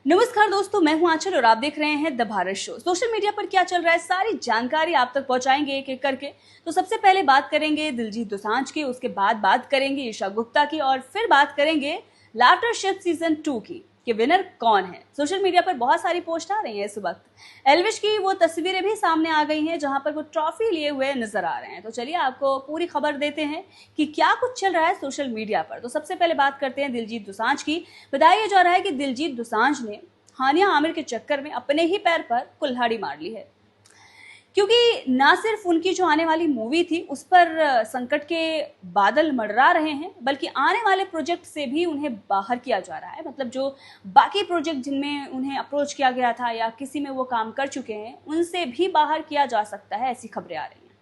नमस्कार दोस्तों, मैं हूं आंचल और आप देख रहे हैं the Bharat show. Social media पर क्या चल रहा है सारी जानकारी आप तक पहुंचाएंगे एक एक करके। तो सबसे पहले बात करेंगे दिलजीत दोसांझ की, उसके बाद बात करेंगे ईशा गुप्ता की और फिर बात करेंगे लाफ्टर शेफ सीजन 2 की कि विनर कौन है। सोशल मीडिया पर बहुत सारी पोस्ट आ रही हैं इस वक्त। एल्विश की वो तस्वीरें भी सामने आ गई हैं जहां पर वो ट्रॉफी लिए हुए नजर आ रहे हैं। तो चलिए आपको पूरी खबर देते हैं कि क्या कुछ चल रहा है सोशल मीडिया पर। तो सबसे पहले बात करते हैं दिलजीत दोसांझ की। बताया जा रहा है कि दिलजीत दोसांझ ने हानिया आमिर के चक्कर में अपने ही पैर पर कुल्हाड़ी मार ली है, क्योंकि ना सिर्फ उनकी जो आने वाली मूवी थी उस पर संकट के बादल मंडरा रहे हैं, बल्कि आने वाले प्रोजेक्ट से भी उन्हें बाहर किया जा रहा है। मतलब जो बाकी प्रोजेक्ट जिनमें उन्हें अप्रोच किया गया था या किसी में वो काम कर चुके हैं, उनसे भी बाहर किया जा सकता है, ऐसी खबरें आ रही हैं।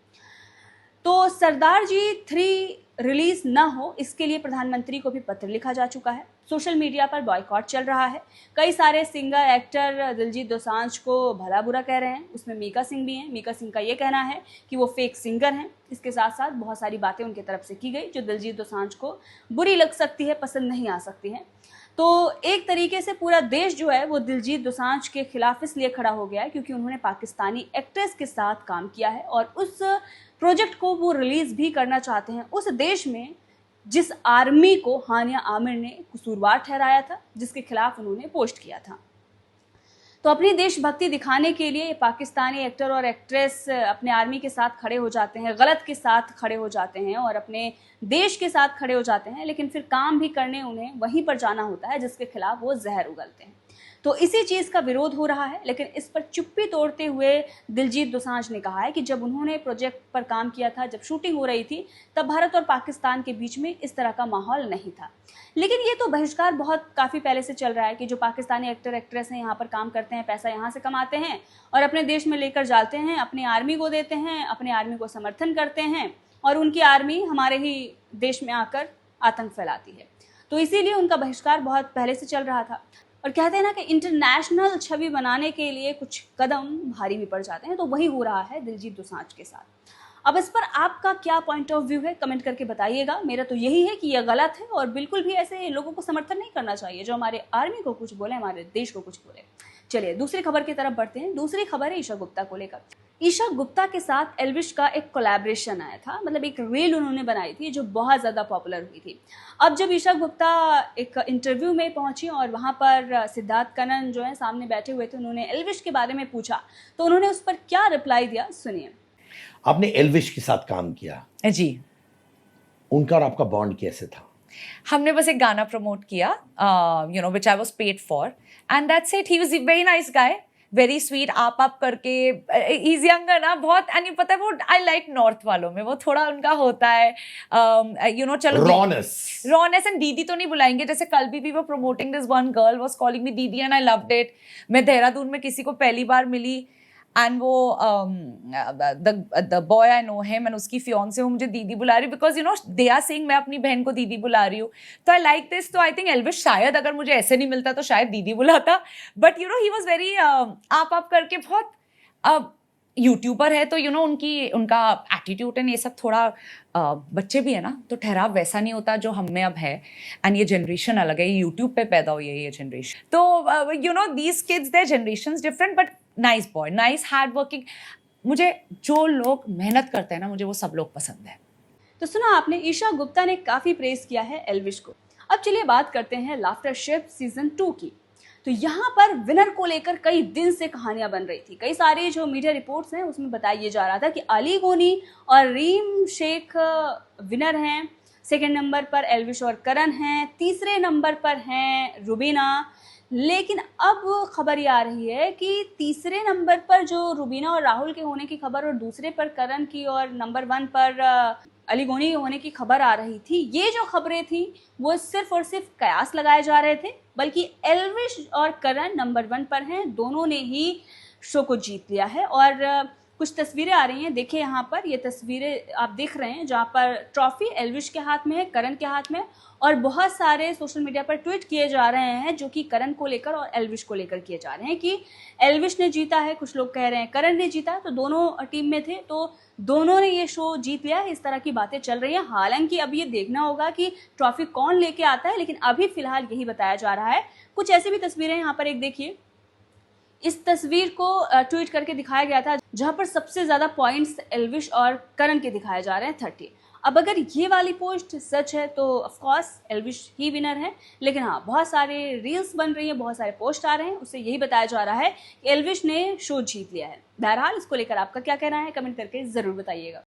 तो सरदार जी 3 रिलीज न हो, इसके लिए प्रधानमंत्री को भी पत्र लिखा जा चुका है। सोशल मीडिया पर बॉयकॉट चल रहा है। कई सारे सिंगर एक्टर दिलजीत दोसांझ को भला बुरा कह रहे हैं, उसमें मीका सिंह भी हैं। मीका सिंह का ये कहना है कि वो फेक सिंगर हैं। इसके साथ साथ बहुत सारी बातें उनकी तरफ से की गई जो दिलजीत दोसांझ को बुरी लग सकती है, पसंद नहीं आ सकती हैं। तो एक तरीके से पूरा देश जो है वो दिलजीत दोसांझ के खिलाफ इसलिए खड़ा हो गया है क्योंकि उन्होंने पाकिस्तानी एक्ट्रेस के साथ काम किया है और उस प्रोजेक्ट को वो रिलीज भी करना चाहते हैं उस देश में जिस आर्मी को हानिया आमिर ने कसूरवार ठहराया था, जिसके खिलाफ उन्होंने पोस्ट किया था। तो अपनी देशभक्ति दिखाने के लिए पाकिस्तानी एक्टर और एक्ट्रेस अपने आर्मी के साथ खड़े हो जाते हैं, गलत के साथ खड़े हो जाते हैं और अपने देश के साथ खड़े हो जाते हैं, लेकिन फिर काम भी करने उन्हें वहीं पर जाना होता है जिसके खिलाफ वो जहर उगलते हैं। तो इसी चीज़ का विरोध हो रहा है, लेकिन इस पर चुप्पी तोड़ते हुए दिलजीत दोसांझ ने कहा है कि जब उन्होंने प्रोजेक्ट पर काम किया था, जब शूटिंग हो रही थी, तब भारत और पाकिस्तान के बीच में इस तरह का माहौल नहीं था। लेकिन ये तो बहिष्कार बहुत काफ़ी पहले से चल रहा है कि जो पाकिस्तानी एक्टर एक्ट्रेस हैं यहाँ पर काम करते हैं, पैसा यहाँ से कमाते हैं और अपने देश में लेकर जाते हैं, अपनी आर्मी को देते हैं, अपने आर्मी को समर्थन करते हैं और उनकी आर्मी हमारे ही देश में आकर आतंक फैलाती है। तो इसीलिए उनका बहिष्कार बहुत पहले से चल रहा था। और कहते हैं ना कि इंटरनेशनल छवि बनाने के लिए कुछ कदम भारी भी पड़ जाते हैं, तो वही हो रहा है दिलजीत दोसांझ के साथ। अब इस पर आपका क्या पॉइंट ऑफ व्यू है, कमेंट करके बताइएगा। मेरा तो यही है कि यह गलत है और बिल्कुल भी ऐसे लोगों को समर्थन नहीं करना चाहिए जो हमारे आर्मी को कुछ बोले, हमारे देश को कुछ बोले। चलिए दूसरी खबर की तरफ बढ़ते हैं। दूसरी खबर है ईशा गुप्ता को लेकर। ईशा गुप्ता के साथ एल्विश का एक कोलैबोरेशन आया था, मतलब एक रील उन्होंने बनाई थी जो बहुत ज़्यादा पॉपुलर हुई थी। अब जब ईशा गुप्ता एक इंटरव्यू में पहुंची और वहां पर सिद्धार्थ कनन जो है सामने बैठे हुए थे, उन्होंने एल्विश के बारे में पूछा तो उन्होंने उस पर क्या रिप्लाई दिया, सुनिए। आपने एल्विश के साथ काम किया जी, उनका और आपका बॉन्ड कैसे था? हमने बस एक गाना प्रमोट किया, which I was paid for, and that's it. He was a very nice guy, very sweet. आप करके ही इज यंगर ना बहुत, एंड पता है वो आई लाइक नॉर्थ वालों में वो थोड़ा उनका होता है चलो रॉनेस एंड दीदी तो नहीं बुलाएंगे। जैसे कल भी were promoting this one girl was calling me दीदी एंड आई लव्ड इट। मैं देहरादून में किसी को पहली बार मिली एंड वो the boy I know him and उसकी फियांसे वो मुझे दीदी बुला रही, बिकॉज दे आर सेइंग मैं अपनी बहन को दीदी बुला रही हूँ। तो आई लाइक दिस। तो आई थिंक एल्विश शायद अगर मुझे ऐसे नहीं मिलता तो शायद दीदी बुलाता, बट ही वॉज वेरी आप करके बहुत यूट्यूबर है तो उनका एटीट्यूड एंड ये सब थोड़ा बच्चे भी है ना, तो ठहराव वैसा नहीं होता जो हम में अब है। एंड ये जनरेशन अलग है, यूट्यूब पे पैदा हुई है ये जनरेशन। तो these kids their generations different, but nice boy, nice hard working. मुझे जो लोग मेहनत करते हैं ना, मुझे वो सब लोग पसंद है। तो सुना आपने, ईशा गुप्ता ने काफ़ी प्रेज किया है एल्विश को। अब चलिए बात करते हैं लाफ्टर शेफ सीजन 2 की। तो यहाँ पर विनर को लेकर कई दिन से कहानियां बन रही थी। कई सारे जो मीडिया रिपोर्ट्स हैं उसमें बताया जा रहा था कि अली गोनी और रीम शेख विनर हैं, सेकंड नंबर पर एल्विश और करण हैं, तीसरे नंबर पर हैं रुबीना। लेकिन अब खबर ये आ रही है कि तीसरे नंबर पर जो रुबीना और राहुल के होने की खबर और दूसरे पर करण की और नंबर 1 पर अली गोनी होने की खबर आ रही थी। ये जो खबरें थी वो सिर्फ और सिर्फ कयास लगाए जा रहे थे, बल्कि एल्विश और करण नंबर 1 पर हैं। दोनों ने ही शो को जीत लिया है और कुछ तस्वीरें आ रही हैं, देखिए यहाँ पर ये तस्वीरें आप देख रहे हैं जहाँ पर ट्रॉफी एल्विश के हाथ में है, करण के हाथ में, और बहुत सारे सोशल मीडिया पर ट्वीट किए जा रहे हैं जो कि करण को लेकर और एल्विश को लेकर किए जा रहे हैं कि एल्विश ने जीता है, कुछ लोग कह रहे हैं करण ने जीता है, तो दोनों टीम में थे तो दोनों ने ये शो जीत लिया है, इस तरह की बातें चल रही हैं। हालांकि अब ये देखना होगा कि ट्रॉफी कौन लेके आता है, लेकिन अभी फिलहाल यही बताया जा रहा है। कुछ ऐसी भी तस्वीरें यहाँ पर एक देखिए, इस तस्वीर को ट्वीट करके दिखाया गया था जहां पर सबसे ज्यादा पॉइंट्स एल्विश और करण के दिखाए जा रहे हैं 30। अब अगर ये वाली पोस्ट सच है तो of course Elvish he winner है, लेकिन हाँ बहुत सारे रील्स बन रही हैं, बहुत सारे पोस्ट आ रहे हैं, उससे यही बताया जा रहा है कि एल्विश ने शो जीत लिया है। बहरहाल इसको लेकर आपका क्या कहना है कमेंट करके जरूर बताइएगा।